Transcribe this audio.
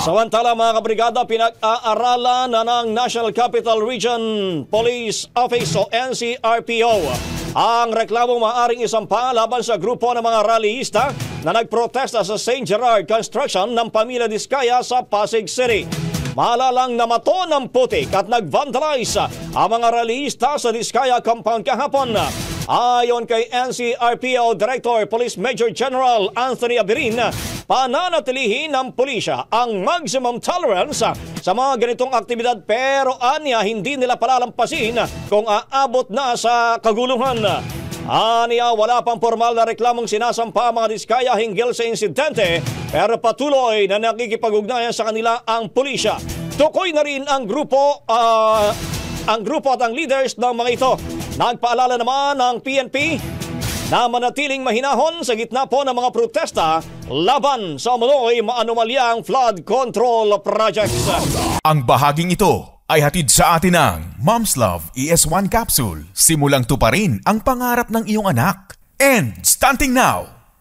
Samantala mga kabrigada, pinag-aaralan na ng National Capital Region Police Office o NCRPO ang reklamong maaaring isampa laban sa grupo ng mga rallyista na nagprotesta sa St. Gerard Construction ng Pamilya Diskaya sa Pasig City. Maalalang namato ng putik at nag-vandalize ang mga rallyista sa Diskaya Compound kahapon. Ayon kay NCRPO Director Police Major General Anthony Abirin, pananatilihin ng pulisya ang maximum tolerance sa mga ganitong aktibidad pero anya hindi nila palalampasin kung aabot na sa kaguluhan. Aniya, wala pang formal na reklamong sinasampa ang mga Diskaya hinggil sa insidente pero patuloy na nakikipag-ugnayan sa kanila ang pulisya. Tukoy na rin ang grupo at ang leaders ng mga ito. Nagpaalala naman ng PNP na manatiling mahinahon sa gitna po ng mga protesta laban sa umunoy maanomalyang flood control projects. Ang bahaging ito ay hatid sa atin ng Mom's Love ES1 Capsule. Simulang tuparin ang pangarap ng iyong anak. And starting now!